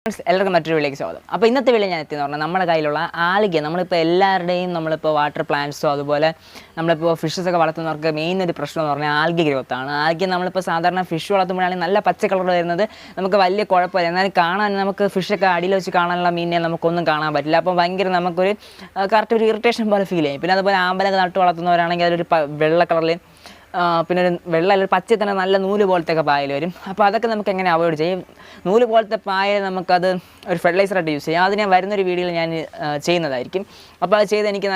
എല്ലാവർക്കും മറ്റൊരു വീഡിയോയിലേക്ക് സ്വാഗതം. അപ്പോൾ ഇന്നത്തെ വീഡിയോ ഞാൻ എത്തിയെന്ന് പറഞ്ഞാൽ നമ്മുടെ കയ്യിലുള്ള ആൽഗെ നമ്മളിപ്പോൾ എല്ലാവരുടെയും നമ്മളിപ്പോൾ വാട്ടർ പ്ലാന്റ്സോ അതുപോലെ നമ്മളിപ്പോൾ ഫിഷസൊക്കെ വളർത്തുന്നവർക്ക് മെയിൻ ഒരു പ്രശ്നം എന്ന് പറഞ്ഞാൽ ആൽഗെ ഗ്രോത്താണ്. ആൽഗെ നമ്മളിപ്പോൾ സാധാരണ ഫിഷ് വളർത്തുമ്പോഴാണെങ്കിൽ നല്ല പച്ച കളർ വരുന്നത് നമുക്ക് വലിയ കുഴപ്പമില്ല. എന്നാലും കാണാൻ നമുക്ക് ഫിഷൊക്കെ അടിയിൽ വെച്ച് കാണാനുള്ള മീനിനെ നമുക്കൊന്നും കാണാൻ പറ്റില്ല. അപ്പോൾ ഭയങ്കര നമുക്കൊരു കറക്റ്റ് ഒരു ഇറിറ്റേഷൻ പോലെ ഫീൽ ചെയ്യും. പിന്നെ അതുപോലെ ആമ്പലൊക്കെ നട്ട് വളർത്തുന്നവരാണെങ്കിൽ അതൊരു വെള്ള കളറിൽ പിന്നെ ഒരു വെള്ള അല്ലെങ്കിൽ പച്ചയിൽ തന്നെ നല്ല നൂല് പോലത്തെ ഒക്കെ പായൽ വരും. അപ്പോൾ അതൊക്കെ നമുക്ക് എങ്ങനെ അവോയ്ഡ് ചെയ്യും? നൂല് പോലത്തെ പായൽ നമുക്കത് ഒരു ഫെർട്ടിലൈസറായിട്ട് യൂസ് ചെയ്യാം. അത് ഞാൻ വരുന്നൊരു വീഡിയോയിൽ ഞാൻ ചെയ്യുന്നതായിരിക്കും. അപ്പോൾ അത് ചെയ്ത് എനിക്ക്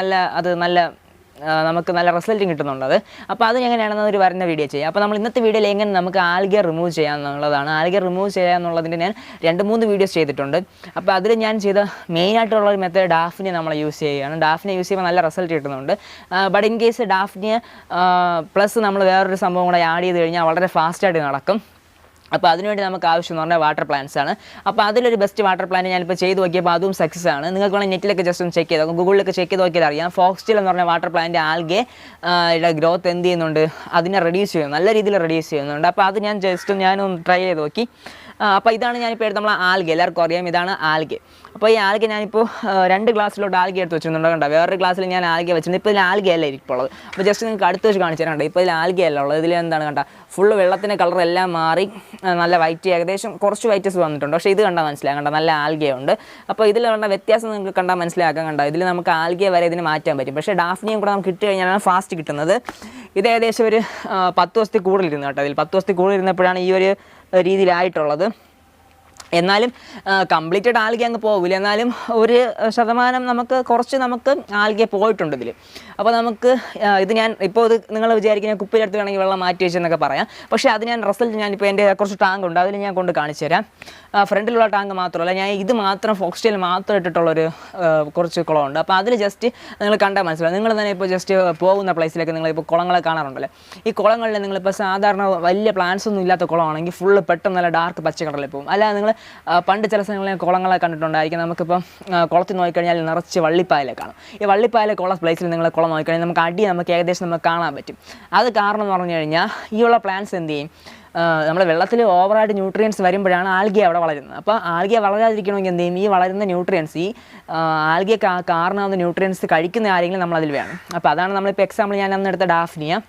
നമുക്ക് നല്ല റിസൾട്ടും കിട്ടുന്നുണ്ട് അത്. അപ്പോൾ അത് എങ്ങനെയാണെന്ന് ഒരു വരുന്ന വീഡിയോ ചെയ്യാം. അപ്പോൾ നമ്മൾ ഇന്നത്തെ വീഡിയോയിൽ എങ്ങനെ നമുക്ക് ആൽഗെ റിമൂവ് ചെയ്യാമെന്നുള്ളതാണ്. ആൽഗെ റിമൂവ് ചെയ്യാമെന്നുള്ളതിൻ്റെ ഞാൻ 2-3 വീഡിയോസ് ചെയ്തിട്ടുണ്ട്. അപ്പോൾ അതിൽ ഞാൻ ചെയ്ത മെയിനായിട്ടുള്ള ഒരു മെത്തേഡ് ഡാഫ്നിയ നമ്മൾ യൂസ് ചെയ്യുകയാണ്. ഡാഫ്നിയ യൂസ് ചെയ്യുമ്പോൾ നല്ല റിസൾട്ട് കിട്ടുന്നുണ്ട്. But in case Daphnia plus നമ്മൾ വേറൊരു സംഭവം കൂടെ ആഡ് ചെയ്ത് കഴിഞ്ഞാൽ വളരെ ഫാസ്റ്റായിട്ട് നടക്കും. അപ്പോൾ അതിനുവേണ്ടി നമുക്ക് ആവശ്യം എന്ന് പറഞ്ഞാൽ വാട്ടർ പ്ലാന്റ്സ് ആണ്. അപ്പോൾ അതിലൊരു ബെസ്റ്റ് വാട്ടർ പ്ലാന്റ് ഞാനിപ്പോൾ ചെയ്ത് നോക്കിയപ്പോൾ അതും സക്സസ് ആണ്. നിങ്ങൾക്ക് വേണമെങ്കിൽ നെറ്റിലൊക്കെ ജസ്റ്റ് ഒന്ന് ചെക്ക് ചെയ്ത് നോക്കാം, ഗൂഗിളിലൊക്കെ ചെക്ക് ചെയ്ത് നോക്കിയാൽ അറിയാം. ഫോക്സ്റ്റിൽ എന്ന് പറഞ്ഞ വാട്ടർ പ്ലാന്റ് ആൽഗെ ഗ്രോത്ത് എന്ത് ചെയ്യുന്നുണ്ട്, അതിനെ റെഡ്യൂസ് ചെയ്യുന്നു, നല്ല രീതിയിൽ റെഡ്യൂസ് ചെയ്യുന്നുണ്ട്. അപ്പോൾ അത് ഞാനൊന്ന് ട്രൈ ചെയ്ത് നോക്കി. അപ്പോൾ ഇതാണ് ഞാനിപ്പോൾ എടുത്ത് നമ്മൾ ആൽഗെ, എല്ലാവർക്കും അറിയാം ഇതാണ് ആൽഗെ. അപ്പോൾ ഈ ആൽഗെ ഞാനിപ്പോൾ 2 ഗ്ലാസ്സിലോട്ട് ആൽഗെ എടുത്ത് വെച്ചിട്ടുണ്ട്. കണ്ടോ, വേറൊരു ഗ്ലാസ്സിൽ ഞാൻ ആൽഗെ വെച്ചിട്ടുണ്ട്. ഇപ്പോൾ ഇതിൽ ആൽഗെ അല്ല ഇപ്പോൾ ഉള്ളത്. അപ്പോൾ ജസ്റ്റ് നിങ്ങൾക്ക് അടുത്ത് വെച്ച് കാണിച്ചു തരാം. ഇപ്പോൾ ഇതിൽ ആൽഗെ അല്ല ഉള്ളത്. ഇതിൽ എന്താണ് കണ്ട ഫുള്ള് വെള്ളത്തിൻ്റെ കളറെല്ലാം മാറി നല്ല വൈറ്റ്, ഏകദേശം കുറച്ച് വൈറ്റസ് വന്നിട്ടുണ്ട്. പക്ഷേ ഇത് കണ്ടാൽ മനസ്സിലാക്കാം, കണ്ട നല്ല ആൽഗെ ഉണ്ട്. അപ്പോൾ ഇതിൽ കണ്ട വ്യത്യാസം നിങ്ങൾക്ക് കണ്ടാൽ മനസ്സിലാക്കാൻ. കണ്ടോ, ഇതിൽ നമുക്ക് ആൽഗെ വരെ ഇതിന് മാറ്റാൻ പറ്റും. പക്ഷേ ഡാഫ്നിയും കൂടെ നമുക്ക് ഇട്ട് കഴിഞ്ഞാലാണ് ഫാസ്റ്റ് കിട്ടുന്നത്. ഇത് ഏകദേശം ഒരു 10 ദിവസത്തിൽ കൂടുതലിരുന്നു കേട്ടോ. ഇതിൽ 10 ദിവസത്തിൽ കൂടുതലിരുന്നപ്പോഴാണ് ഈ ഒരു രീതിയിലായിട്ടുള്ളത്. എന്നാലും കംപ്ലീറ്റഡ് ആൽഗെ അങ്ങ് പോകില്ല. എന്നാലും 1% നമുക്ക് ആൽഗെ പോയിട്ടുണ്ട് ഇതിൽ. അപ്പോൾ നമുക്ക് ഇത് ഞാൻ ഇപ്പോൾ ഇത് നിങ്ങൾ വിചാരിക്കുന്ന കുപ്പിയിലെടുത്ത് വേണമെങ്കിൽ വെള്ളം മാറ്റി വെച്ചെന്നൊക്കെ പറയാം. പക്ഷേ അത് ഞാൻ റിസൾട്ട് ഞാനിപ്പോൾ എൻ്റെ കുറച്ച് ടാങ്ക് ഉണ്ട്, അതിൽ ഞാൻ കൊണ്ട് കാണിച്ചു തരാം. ഫ്രണ്ടിലുള്ള ടാങ്ക് മാത്രമല്ല, ഞാൻ ഇത് മാത്രം ഫോക്സ്റ്റൈൽ മാത്രം ഇട്ടിട്ടുള്ളൊരു കുറച്ച് കുളമുണ്ട്. അപ്പോൾ അതിൽ ജസ്റ്റ് നിങ്ങൾ കണ്ടാൽ മനസ്സിലാവും. നിങ്ങൾ തന്നെ ഇപ്പോൾ ജസ്റ്റ് പോകുന്ന പ്ലേസിലേക്ക് നിങ്ങളിപ്പോൾ കുളങ്ങളെ കാണാറുണ്ടല്ലോ. ഈ കുളങ്ങളിൽ നിങ്ങളിപ്പോൾ സാധാരണ വലിയ പ്ലാന്റ്സ് ഒന്നും ഇല്ലാത്ത കുളമാണെങ്കിൽ ഫുള്ള് പെട്ടെന്ന് നല്ല ഡാർക്ക് പച്ച കളറിൽ പോകും. അല്ലാതെ നിങ്ങൾ പണ്ട് ചില സ്ഥലങ്ങളിൽ കുളങ്ങളെ കണ്ടിട്ടുണ്ടായിരിക്കും. നമുക്കിപ്പം കുളത്തിൽ നോക്കിക്കഴിഞ്ഞാൽ നിറച്ച് വള്ളിപ്പായലെ കാണും. ഈ വള്ളിപ്പായലൊക്കെ ഉള്ള പ്ലേസിൽ നിങ്ങൾ കുളം നോക്കിക്കഴിഞ്ഞാൽ നമുക്ക് ഏകദേശം കാണാൻ പറ്റും. അത് കാരണം എന്ന് പറഞ്ഞു കഴിഞ്ഞാൽ ഈ ഉള്ള പ്ലാന്റ്സ് എന്ത് ചെയ്യും, നമ്മുടെ വെള്ളത്തിൽ ഓവറായിട്ട് ന്യൂട്രിയൻസ് വരുമ്പോഴാണ് ആൽഗെ അവിടെ വളരുന്നത്. അപ്പോൾ ആൽഗെ വളരാതിരിക്കണമെങ്കിൽ എന്ത് ചെയ്യും, ഈ വളരുന്ന ന്യൂട്രിയൻസ്, ഈ ആൽഗെ കാരണമാകുന്ന ന്യൂട്രിയൻസ് കഴിക്കുന്ന ആരെങ്കിലും നമ്മളതിൽ വേണം. അപ്പോൾ അതാണ് നമ്മളിപ്പോൾ എക്സാമ്പിൾ ഞാൻ അന്ന് എടുത്ത ഡാഫ്നിയ.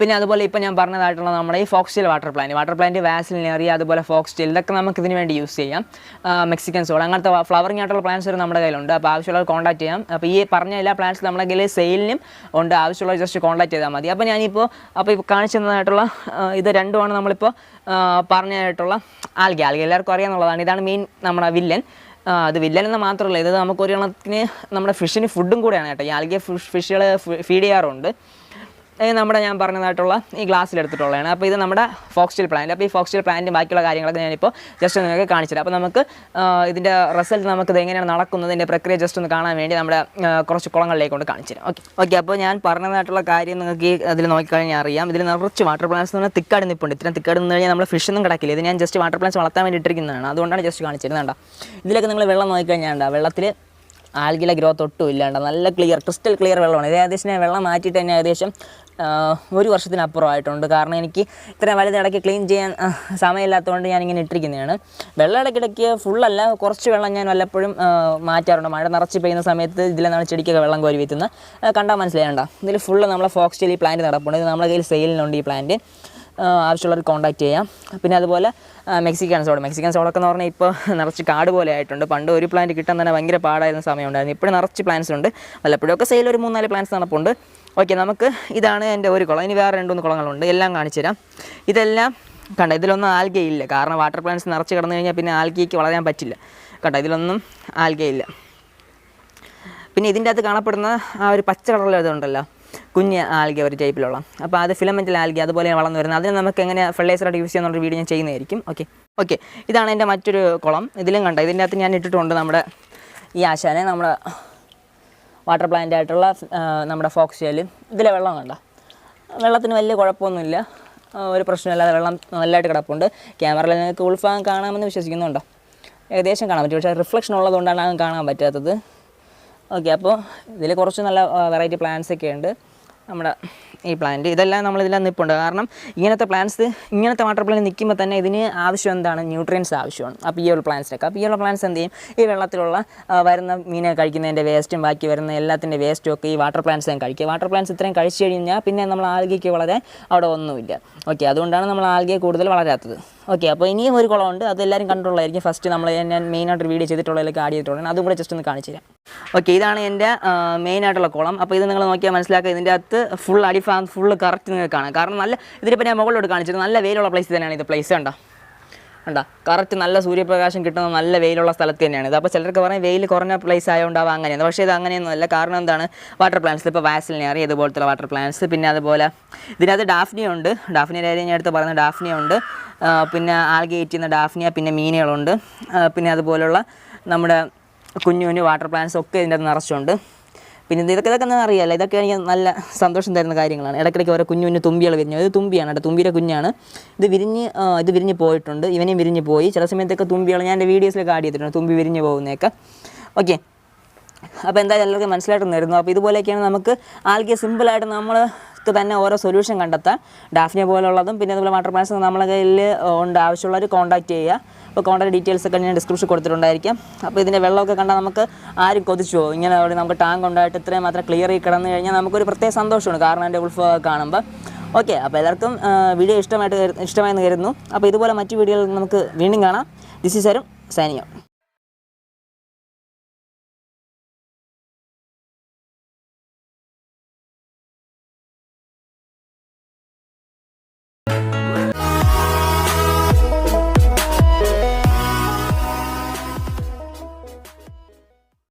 പിന്നെ അതുപോലെ ഇപ്പോൾ ഞാൻ പറഞ്ഞതായിട്ടുള്ള നമ്മുടെ ഈ ഫോക്സ്റ്റൈൽ വാട്ടർ പ്ലാന്റ് വാസിലിനറി, അതുപോലെ ഫോക്സ്റ്റൈൽ, ഇതൊക്കെ നമുക്ക് ഇതിന് വേണ്ടി യൂസ് ചെയ്യാം. മെക്സിക്കൻ സോൾ, അങ്ങനത്തെ ഫ്ലവറിംഗ് ആയിട്ടുള്ള പ്ലാന്റ്സ് വരെ നമ്മുടെ കയ്യിലുണ്ട്. അപ്പോൾ ആവശ്യമുള്ളവർ കോൺടാക്ട് ചെയ്യാം. അപ്പോൾ ഈ പറഞ്ഞ എല്ലാ പ്ലാന്റ്സും നമ്മുടെ കയ്യിൽ സെയിലിനും ഉണ്ട്. ആവശ്യമുള്ളവർ ജസ്റ്റ് കോൺടാക്ട് ചെയ്താൽ മതി. അപ്പോൾ ഇപ്പോൾ കാണിച്ചു തന്നതായിട്ടുള്ള ഇത് രണ്ടുമാണ് നമ്മളിപ്പോൾ പറഞ്ഞതായിട്ടുള്ള ആൽഗെ എല്ലാവർക്കും അറിയാമെന്നുള്ളതാണ്. ഇതാണ് മെയിൻ നമ്മുടെ വില്ലൻ. അത് വില്ലൻ എന്ന് മാത്രമല്ല, ഇത് നമുക്ക് ഒരു കണക്കിന് നമ്മുടെ ഫിഷിന് ഫുഡും കൂടെയാണ് കേട്ടോ. ഈ ആൽഗെ ഫിഷുകൾ ഫീഡ് ചെയ്യാറുണ്ട്. ഞാൻ പറഞ്ഞതായിട്ടുള്ള ഈ ഗ്ലാസ്സിലെടുത്തിട്ടുള്ളതാണ്. അപ്പോൾ ഇത് നമ്മുടെ ഫോക്സ്റ്റൈൽ പ്ലാന്റ്. അപ്പോൾ ഈ ഫോക്സ്റ്റൈൽ പ്ലാന്റും ബാക്കിയുള്ള കാര്യങ്ങളൊക്കെ ഞാനിപ്പോൾ ജസ്റ്റ് നിങ്ങൾക്ക് കാണിച്ചു തരാം. അപ്പോൾ നമുക്ക് ഇതിൻ്റെ റിസൾട്ട് നമുക്കിത് എങ്ങനെയാണ് നടക്കുന്നത്, ഇതിൻ്റെ പ്രക്രിയ ജസ്റ്റ് ഒന്ന് കാണാൻ വേണ്ടി നമ്മുടെ കുറച്ച് കുളങ്ങളിലേക്ക് കൊണ്ട് കാണിച്ചു തരാം. ഓക്കെ അപ്പോൾ ഞാൻ പറഞ്ഞതായിട്ടുള്ള കാര്യം നിങ്ങൾക്ക് അതിൽ നോക്കിക്കഴിഞ്ഞാൽ അറിയാം. ഇതിൽ നിറച്ച് വാട്ടർ പ്ലാന്റ്സ് എന്ന് പറഞ്ഞാൽ തിക്കാട് നിൽപ്പുണ്ട്. ഇത്രയും തിക്കാട് നിന്ന് കഴിഞ്ഞാൽ നമ്മൾ ഫിഷൊന്നും കിടക്കില്ല. ഇത് ഞാൻ ജസ്റ്റ് വാട്ടർ പ്ലാന്റ്സ് വളർത്താൻ വേണ്ടി ഇട്ടിരിക്കുന്നതാണ്. അതുകൊണ്ടാണ് ജസ്റ്റ് കാണിച്ചിരുന്നത്. കണ്ടോ, ഇതിലൊക്കെ നിങ്ങൾ വെള്ളം നോക്കിക്കഴിഞ്ഞാൽ വെള്ളത്തിൽ ആൽഗിലെ ഗ്രോത്ത് ഒട്ടും ഇല്ലാണ്ട് നല്ല ക്രിസ്റ്റൽ ക്ലിയർ വെള്ളമാണ്. ഇത് ഏകദേശം ഞാൻ വെള്ളം മാറ്റിയിട്ട് തന്നെ ഏകദേശം 1 വർഷത്തിനപ്പുറമായിട്ടുണ്ട്. കാരണം എനിക്ക് ഇത്രയും വലുത് ഇടയ്ക്ക് ക്ലീൻ ചെയ്യാൻ സമയമില്ലാത്തതുകൊണ്ട് ഞാനിങ്ങനെ ഇട്ടിരിക്കുന്നതാണ്. വെള്ളം ഇടയ്ക്കിടയ്ക്ക് ഫുള്ളല്ല, കുറച്ച് വെള്ളം ഞാൻ വല്ലപ്പോഴും മാറ്റാറുണ്ട്. മഴ നിറച്ച് പെയ്യുന്ന സമയത്ത് ഇതിലെന്നാണ് ചെടിക്കൊക്കെ വെള്ളം കോരി വെത്തുന്നത്. കണ്ടാൽ മനസ്സിലായണ്ട, ഇതിൽ ഫുള്ള് നമ്മളെ ഫോക്സ്റ്റൈൽ ഈ പ്ലാന്റ് നടപ്പുണ്ട്. ഇത് നമ്മുടെ കയ്യിൽ സെയിലിനുണ്ട് ഈ പ്ലാന്റ്. ആവശ്യമുള്ളവർ കോൺടാക്ട് ചെയ്യാം. പിന്നെ അതുപോലെ മെക്സിക്കൻ സോളൊക്കെ എന്ന് പറഞ്ഞാൽ ഇപ്പോൾ നിറച്ച് കാട് പോലെ ആയിട്ടുണ്ട്. പണ്ട് ഒരു പ്ലാന്റ് കിട്ടാൻ തന്നെ ഭയങ്കര പാടായിരുന്ന സമയമുണ്ടായിരുന്നു. ഇപ്പോഴും നിറച്ച് പ്ലാന്റ്സ് ഉണ്ട്. വല്ലപ്പോഴൊക്കെ സെയിൽ ഒരു 3-4 പ്ലാന്റ്സ് നടപ്പുണ്ട്. ഓക്കെ, ഇതാണ് എൻ്റെ ഒരു കുളം. ഇനി വേറെ 2-3 കുളങ്ങളുണ്ട്, എല്ലാം കാണിച്ചു തരാം. ഇതെല്ലാം കണ്ട, ഇതിലൊന്നും ആൽഗെ ഇല്ല. കാരണം വാട്ടർ പ്ലാന്റ്സ് നിറച്ച് കിടന്നു കഴിഞ്ഞാൽ പിന്നെ ആൽഗയ്ക്ക് വളരാൻ പറ്റില്ല. കണ്ട, ഇതിലൊന്നും ആൽഗെ ഇല്ല. പിന്നെ ഇതിൻ്റെ അകത്ത് കാണപ്പെടുന്ന ആ ഒരു പച്ച കളറിലുണ്ടല്ലോ, കുഞ്ഞ് ആൽഗെ ഒരു ടൈപ്പിലുള്ള, അപ്പോൾ അത് ഫിലമെൻ്റൽ ആൽഗെ അതുപോലെ വളർന്നു വരുന്നത്. അതിന് നമുക്ക് എങ്ങനെ ഫെർട്ടിലൈസറായിട്ട് യൂസ് ചെയ്യാനുള്ള വീഡിയോ ഞാൻ ചെയ്യുന്നതായിരിക്കും. ഓക്കെ ഇതാണ് എൻ്റെ മറ്റൊരു കുളം. ഇതിലും കണ്ട, ഇതിൻ്റെ അകത്ത് ഞാൻ ഇട്ടിട്ടുണ്ട് നമ്മുടെ ഈ ആശാനെ, നമ്മുടെ വാട്ടർ പ്ലാന്റ് ആയിട്ടുള്ള നമ്മുടെ ഫോക്സ്റ്റൈൽ. ഇതിലെ വെള്ളം കണ്ട, വെള്ളത്തിന് വലിയ കുഴപ്പമൊന്നുമില്ല, ഒരു പ്രശ്നമില്ലാതെ വെള്ളം നല്ലതായിട്ട് കിടപ്പുണ്ട്. ക്യാമറയിൽ നിങ്ങൾക്ക് ഉൾഭാഗം കാണാമെന്ന് വിശ്വസിക്കുന്നുണ്ടോ? ഏകദേശം കാണാൻ പറ്റും, പക്ഷേ റിഫ്ലക്ഷൻ ഉള്ളതുകൊണ്ടാണ് അത് കാണാൻ പറ്റാത്തത്. ഓക്കെ, അപ്പോൾ ഇതിൽ കുറച്ച് നല്ല വെറൈറ്റി പ്ലാന്റ്സ് ഒക്കെ ഉണ്ട്. നമ്മുടെ ഈ പ്ലാന്റ് ഇതെല്ലാം നമ്മളിതെല്ലാം നിൽപ്പുണ്ട്. കാരണം ഇങ്ങനത്തെ വാട്ടർ പ്ലാന്റ് നിൽക്കുമ്പോൾ തന്നെ ഇതിന് ആവശ്യം എന്താണ്, ന്യൂട്രിയൻസ് ആവശ്യമാണ്. അപ്പോൾ ഈ ഒരു പ്ലാന്റ്സിനൊക്കെ അപ്പോൾ ഈ ഒരു പ്ലാന്റ്സ് എന്ത് ചെയ്യും, ഈ വെള്ളത്തിലുള്ള വരുന്ന മീനെ കഴിക്കുന്നതിൻ്റെ വേസ്റ്റും ബാക്കി വരുന്ന എല്ലാത്തിൻ്റെ വേസ്റ്റും ഒക്കെ ഈ വാട്ടർ പ്ലാന്റ്സ് കഴിക്കുക. വാട്ടർ പ്ലാന്റ്സ് ഇത്രയും കഴിച്ചു കഴിഞ്ഞാൽ പിന്നെ നമ്മൾ ആൽഗയ്ക്ക് വളരെ അവിടെ ഒന്നുമില്ല. ഓക്കെ, അതുകൊണ്ടാണ് നമ്മൾ ആൽഗയെ കൂടുതൽ വളരാത്തത്. ഓക്കെ, അപ്പോൾ ഇനിയും ഒരു കുളമുണ്ട്, അതെല്ലാവരും കണ്ടിട്ടുള്ളതായിരിക്കും. ഫസ്റ്റ് ഞാൻ മെയിനായിട്ട് വീഡിയോ ചെയ്തിട്ടുള്ളതിലേക്ക് ആഡ് ചെയ്തിട്ടുള്ളത്, അതും കൂടെ ജസ്റ്റ് ഒന്ന് കാണിച്ചു തരാം. ഓക്കെ, ഇതാണ് എൻ്റെ മെയിനായിട്ടുള്ള കുളം. അപ്പോൾ ഇത് നിങ്ങൾ നോക്കിയാൽ മനസ്സിലാക്കുക, ഇതിൻ്റെ അകത്ത് ഫുൾ അടിഭാഗം ഫുള്ള് കറക്റ്റ് നിങ്ങൾക്ക് കാണാം. കാരണം നല്ല ഇതിലിപ്പോൾ ഞാൻ മുകളിലോട്ട് കാണിച്ചിട്ട് നല്ല വെയിലുള്ള പ്ലേസ് തന്നെയാണ് ഇത്. പ്ലേസ് കണ്ടോ, കറക്റ്റ് നല്ല സൂര്യപ്രകാശം കിട്ടുന്ന നല്ല വെയിലുള്ള സ്ഥലത്ത് തന്നെയാണ് ഇത്. അപ്പോൾ ചിലർക്ക് പറയാം വെയിൽ കുറഞ്ഞ പ്ലേസ് ആയതുകൊണ്ടാവും അങ്ങനെയാണ്. പക്ഷേ ഇത് അങ്ങനെയൊന്നുമല്ല. കാരണം എന്താണ്, വാട്ടർ പ്ലാന്റ്സിൽ ഇപ്പോൾ വാസലിനറി ഇതുപോലത്തെ വാട്ടർ പ്ലാന്റ്സ്, പിന്നെ അതുപോലെ ഇതിനകത്ത് ഡാഫ്നിയ ഉണ്ട്. ഡാഫ്നിയുടെ കാര്യം ഞാൻ അടുത്ത് പറയുന്ന ഡാഫ്നിയ ഉണ്ട്, പിന്നെ ആൽഗേറ്റ് ചെയ്യുന്ന ഡാഫ്നിയ, പിന്നെ മീനുകളുണ്ട്, പിന്നെ അതുപോലുള്ള നമ്മുടെ കുഞ്ഞു വാട്ടർ പ്ലാന്റ്സ് ഒക്കെ ഇതിൻ്റെ അകത്ത് നിറച്ചുണ്ട്. പിന്നെ ഇതൊക്കെ ഒന്നും അറിയാമല്ലോ, ഇതൊക്കെ എനിക്ക് നല്ല സന്തോഷം തരുന്ന കാര്യങ്ങളാണ്. ഇടയ്ക്കിടയ്ക്ക് ഓരോ കുഞ്ഞു തുമ്പികൾ വിരിഞ്ഞു. ഇത് തുമ്പിയാണ് കേട്ടോ, തുമ്പിയുടെ കുഞ്ഞാണ്. ഇത് വിരിഞ്ഞ് പോയിട്ടുണ്ട്, ഇവനും വിരിഞ്ഞ് പോയി. ചില സമയത്തൊക്കെ തുമ്പികൾ ഞാൻ എൻ്റെ വീഡിയോസിലൊക്കെ ആഡ് ചെയ്തിട്ടുണ്ട്, തുമ്പി വിരിഞ്ഞ് പോകുന്നതൊക്കെ. ഓക്കെ, അപ്പോൾ എന്തായാലും എല്ലാവർക്കും മനസ്സിലായിട്ട് വരുന്നു. അപ്പോൾ ഇതുപോലെയൊക്കെയാണ് നമുക്ക് ആൽഗെ സിമ്പിളായിട്ട് നമ്മൾക്ക് തന്നെ ഓരോ സൊല്യൂഷൻ കണ്ടെത്താം. ഡാഫ്നിയ പോലുള്ളതും പിന്നെ അതുപോലെ വാട്ടർ പ്ലാന്റ്സ് നമ്മളെ കയ്യിൽ ഉണ്ട്, ആവശ്യമുള്ളവർ കോൺടാക്റ്റ് ചെയ്യുക. അപ്പോൾ കോൺടാക്ട് ഡീറ്റെയിൽസൊക്കെ ഞാൻ ഡിസ്ക്രിപ്ഷൻ കൊടുത്തിട്ടുണ്ടായിരിക്കും. അപ്പോൾ ഇതിൻ്റെ വെള്ളമൊക്കെ കണ്ടാൽ നമുക്ക് ആരും കൊതിച്ചു പോകും. ഇങ്ങനെ നമുക്ക് ടാങ്ക് ഉണ്ടായിട്ട് ഇത്രയും മാത്രം ക്ലിയർ ആയി കിടന്നു കഴിഞ്ഞാൽ നമുക്കൊരു പ്രത്യേക സന്തോഷമാണ്, കാരണം എൻ്റെ ഉത്സവമൊക്കെ കാണുമ്പോൾ. ഓക്കെ, അപ്പോൾ എല്ലാവർക്കും വീഡിയോ ഇഷ്ടമായെന്ന് കരുതുന്നു. അപ്പോൾ ഇതുപോലെ മറ്റു വീഡിയോകൾ നമുക്ക് വീണ്ടും കാണാം. This is Arun signing out.